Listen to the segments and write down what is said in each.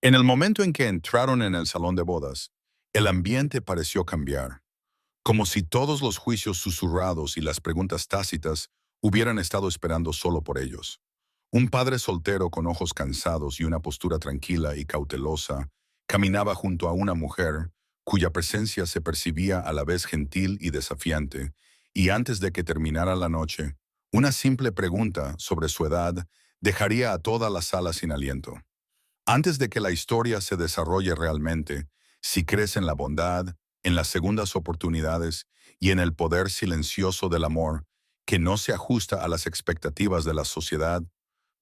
En el momento en que entraron en el salón de bodas, el ambiente pareció cambiar, como si todos los juicios susurrados y las preguntas tácitas hubieran estado esperando solo por ellos. Un padre soltero con ojos cansados y una postura tranquila y cautelosa caminaba junto a una mujer cuya presencia se percibía a la vez gentil y desafiante, y antes de que terminara la noche, una simple pregunta sobre su edad dejaría a toda la sala sin aliento. Antes de que la historia se desarrolle realmente, si crees en la bondad, en las segundas oportunidades y en el poder silencioso del amor que no se ajusta a las expectativas de la sociedad,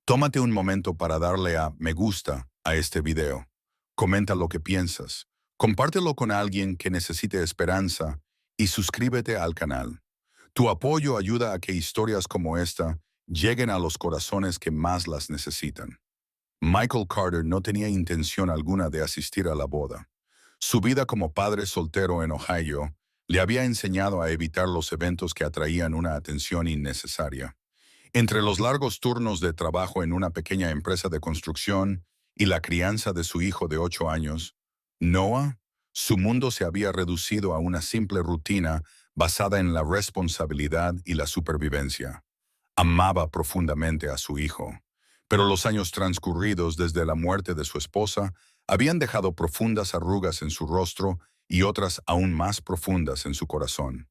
tómate un momento para darle a me gusta a este video. Comenta lo que piensas, compártelo con alguien que necesite esperanza y suscríbete al canal. Tu apoyo ayuda a que historias como esta lleguen a los corazones que más las necesitan. Michael Carter no tenía intención alguna de asistir a la boda. Su vida como padre soltero en Ohio le había enseñado a evitar los eventos que atraían una atención innecesaria. Entre los largos turnos de trabajo en una pequeña empresa de construcción y la crianza de su hijo de 8 años, Noah, su mundo se había reducido a una simple rutina basada en la responsabilidad y la supervivencia. Amaba profundamente a su hijo, pero los años transcurridos desde la muerte de su esposa habían dejado profundas arrugas en su rostro y otras aún más profundas en su corazón.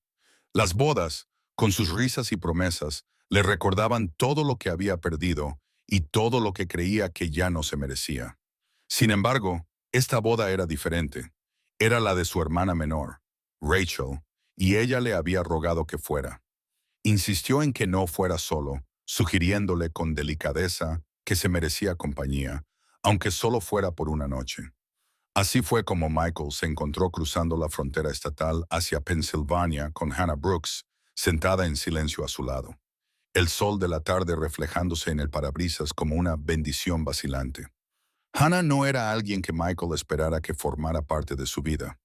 Las bodas, con sus risas y promesas, le recordaban todo lo que había perdido y todo lo que creía que ya no se merecía. Sin embargo, esta boda era diferente. Era la de su hermana menor, Rachel, y ella le había rogado que fuera. Insistió en que no fuera solo, sugiriéndole con delicadeza que se merecía compañía, aunque solo fuera por una noche. Así fue como Michael se encontró cruzando la frontera estatal hacia Pensilvania con Hannah Brooks, sentada en silencio a su lado, el sol de la tarde reflejándose en el parabrisas como una bendición vacilante. Hannah no era alguien que Michael esperara que formara parte de su vida.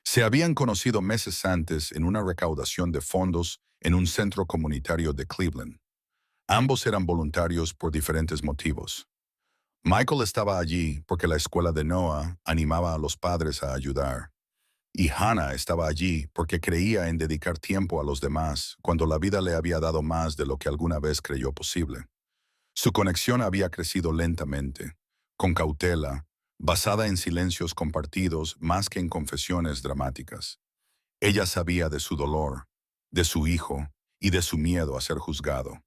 Se habían conocido meses antes en una recaudación de fondos en un centro comunitario de Cleveland. Ambos eran voluntarios por diferentes motivos. Michael estaba allí porque la escuela de Noah animaba a los padres a ayudar. Y Hannah estaba allí porque creía en dedicar tiempo a los demás cuando la vida le había dado más de lo que alguna vez creyó posible. Su conexión había crecido lentamente, con cautela, basada en silencios compartidos más que en confesiones dramáticas. Ella sabía de su dolor, de su hijo y de su miedo a ser juzgado.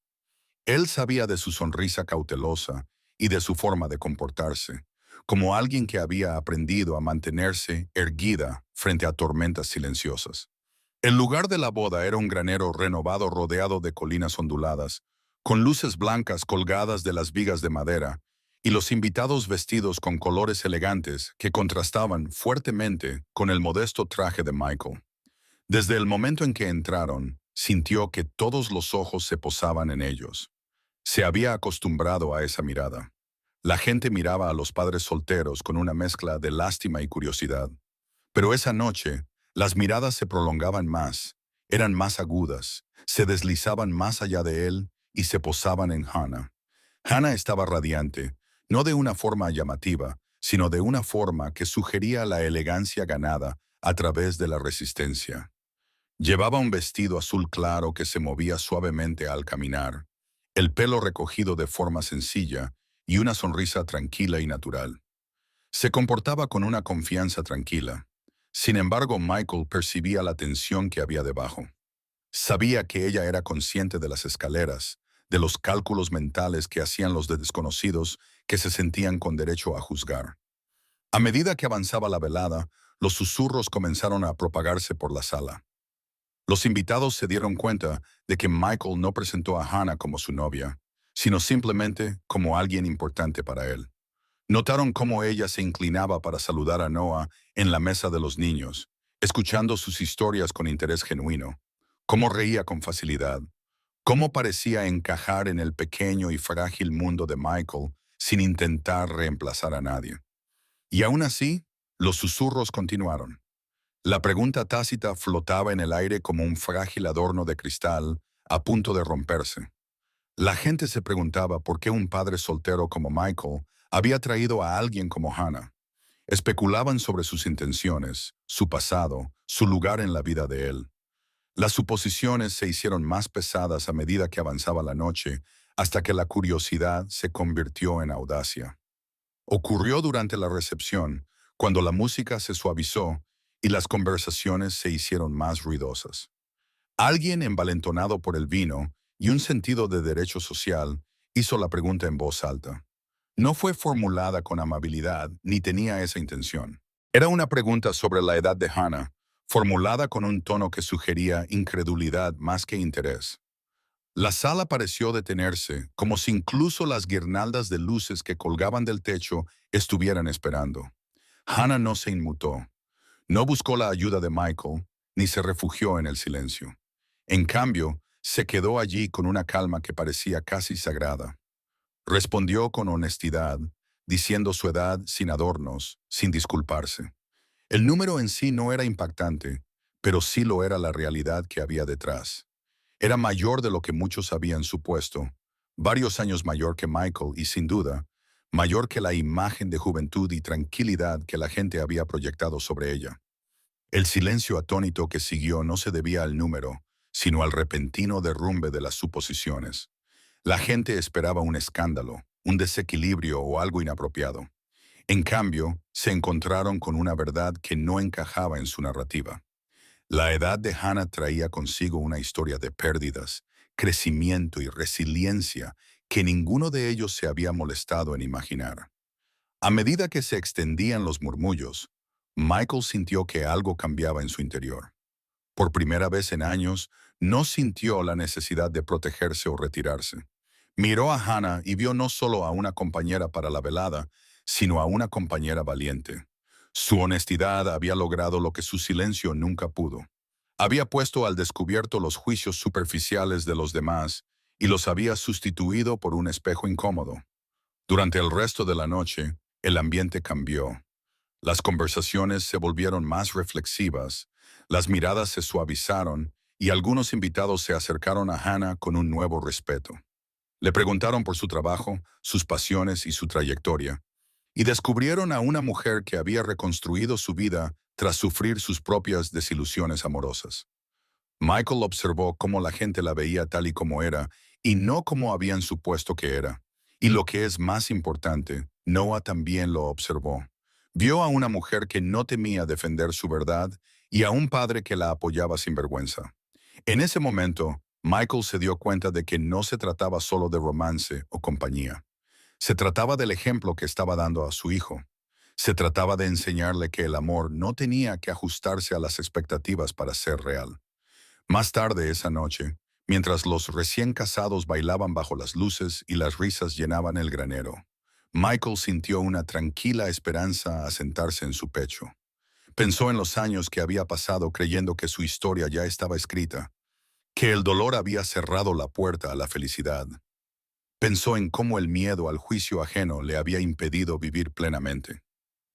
Él sabía de su sonrisa cautelosa y de su forma de comportarse, como alguien que había aprendido a mantenerse erguida frente a tormentas silenciosas. El lugar de la boda era un granero renovado rodeado de colinas onduladas, con luces blancas colgadas de las vigas de madera, y los invitados vestidos con colores elegantes que contrastaban fuertemente con el modesto traje de Michael. Desde el momento en que entraron, sintió que todos los ojos se posaban en ellos. Se había acostumbrado a esa mirada. La gente miraba a los padres solteros con una mezcla de lástima y curiosidad. Pero esa noche, las miradas se prolongaban más, eran más agudas, se deslizaban más allá de él y se posaban en Hannah. Hannah estaba radiante, no de una forma llamativa, sino de una forma que sugería la elegancia ganada a través de la resistencia. Llevaba un vestido azul claro que se movía suavemente al caminar, el pelo recogido de forma sencilla y una sonrisa tranquila y natural. Se comportaba con una confianza tranquila. Sin embargo, Michael percibía la tensión que había debajo. Sabía que ella era consciente de las escaleras, de los cálculos mentales que hacían los desconocidos que se sentían con derecho a juzgar. A medida que avanzaba la velada, los susurros comenzaron a propagarse por la sala. Los invitados se dieron cuenta de que Michael no presentó a Hannah como su novia, sino simplemente como alguien importante para él. Notaron cómo ella se inclinaba para saludar a Noah en la mesa de los niños, escuchando sus historias con interés genuino, cómo reía con facilidad, cómo parecía encajar en el pequeño y frágil mundo de Michael sin intentar reemplazar a nadie. Y aún así, los susurros continuaron. La pregunta tácita flotaba en el aire como un frágil adorno de cristal a punto de romperse. La gente se preguntaba por qué un padre soltero como Michael había traído a alguien como Hannah. Especulaban sobre sus intenciones, su pasado, su lugar en la vida de él. Las suposiciones se hicieron más pesadas a medida que avanzaba la noche, hasta que la curiosidad se convirtió en audacia. Ocurrió durante la recepción, cuando la música se suavizó y las conversaciones se hicieron más ruidosas. Alguien envalentonado por el vino y un sentido de derecho social hizo la pregunta en voz alta. No fue formulada con amabilidad ni tenía esa intención. Era una pregunta sobre la edad de Hannah, formulada con un tono que sugería incredulidad más que interés. La sala pareció detenerse, como si incluso las guirnaldas de luces que colgaban del techo estuvieran esperando. Hannah no se inmutó, no buscó la ayuda de Michael, ni se refugió en el silencio. En cambio, se quedó allí con una calma que parecía casi sagrada. Respondió con honestidad, diciendo su edad sin adornos, sin disculparse. El número en sí no era impactante, pero sí lo era la realidad que había detrás. Era mayor de lo que muchos habían supuesto, varios años mayor que Michael y sin duda, mayor que la imagen de juventud y tranquilidad que la gente había proyectado sobre ella. El silencio atónito que siguió no se debía al número, sino al repentino derrumbe de las suposiciones. La gente esperaba un escándalo, un desequilibrio o algo inapropiado. En cambio, se encontraron con una verdad que no encajaba en su narrativa. La edad de Hannah traía consigo una historia de pérdidas, crecimiento y resiliencia que ninguno de ellos se había molestado en imaginar. A medida que se extendían los murmullos, Michael sintió que algo cambiaba en su interior. Por primera vez en años, no sintió la necesidad de protegerse o retirarse. Miró a Hannah y vio no solo a una compañera para la velada, sino a una compañera valiente. Su honestidad había logrado lo que su silencio nunca pudo. Había puesto al descubierto los juicios superficiales de los demás y los había sustituido por un espejo incómodo. Durante el resto de la noche, el ambiente cambió. Las conversaciones se volvieron más reflexivas, las miradas se suavizaron y algunos invitados se acercaron a Hannah con un nuevo respeto. Le preguntaron por su trabajo, sus pasiones y su trayectoria, y descubrieron a una mujer que había reconstruido su vida tras sufrir sus propias desilusiones amorosas. Michael observó cómo la gente la veía tal y como era, y no como habían supuesto que era. Y lo que es más importante, Noah también lo observó. Vio a una mujer que no temía defender su verdad y a un padre que la apoyaba sin vergüenza. En ese momento, Michael se dio cuenta de que no se trataba solo de romance o compañía. Se trataba del ejemplo que estaba dando a su hijo. Se trataba de enseñarle que el amor no tenía que ajustarse a las expectativas para ser real. Más tarde esa noche, mientras los recién casados bailaban bajo las luces y las risas llenaban el granero, Michael sintió una tranquila esperanza asentarse en su pecho. Pensó en los años que había pasado creyendo que su historia ya estaba escrita, que el dolor había cerrado la puerta a la felicidad. Pensó en cómo el miedo al juicio ajeno le había impedido vivir plenamente.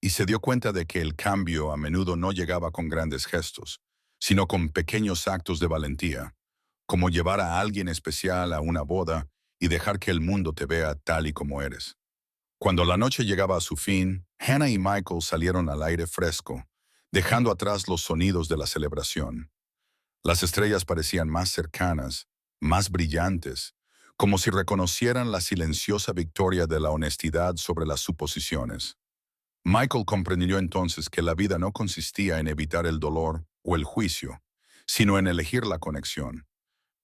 Y se dio cuenta de que el cambio a menudo no llegaba con grandes gestos, sino con pequeños actos de valentía, como llevar a alguien especial a una boda y dejar que el mundo te vea tal y como eres. Cuando la noche llegaba a su fin, Hannah y Michael salieron al aire fresco, dejando atrás los sonidos de la celebración. Las estrellas parecían más cercanas, más brillantes, como si reconocieran la silenciosa victoria de la honestidad sobre las suposiciones. Michael comprendió entonces que la vida no consistía en evitar el dolor o el juicio, sino en elegir la conexión.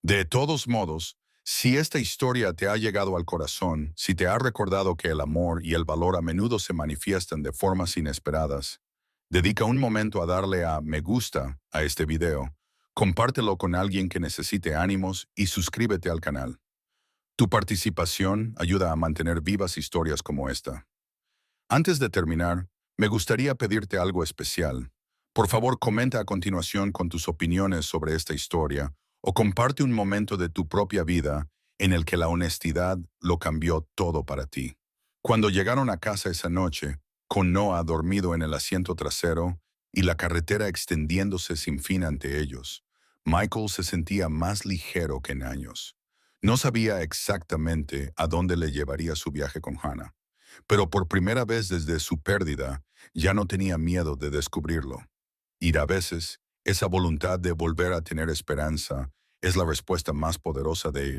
De todos modos, si esta historia te ha llegado al corazón, si te ha recordado que el amor y el valor a menudo se manifiestan de formas inesperadas, dedica un momento a darle a me gusta a este video, compártelo con alguien que necesite ánimos y suscríbete al canal. Tu participación ayuda a mantener vivas historias como esta. Antes de terminar, me gustaría pedirte algo especial. Por favor, comenta a continuación con tus opiniones sobre esta historia o comparte un momento de tu propia vida en el que la honestidad lo cambió todo para ti. Cuando llegaron a casa esa noche, con Noah dormido en el asiento trasero y la carretera extendiéndose sin fin ante ellos, Michael se sentía más ligero que en años. No sabía exactamente a dónde le llevaría su viaje con Hannah, Pero por primera vez desde su pérdida, ya no tenía miedo de descubrirlo. Y a veces, esa voluntad de volver a tener esperanza es la respuesta más poderosa de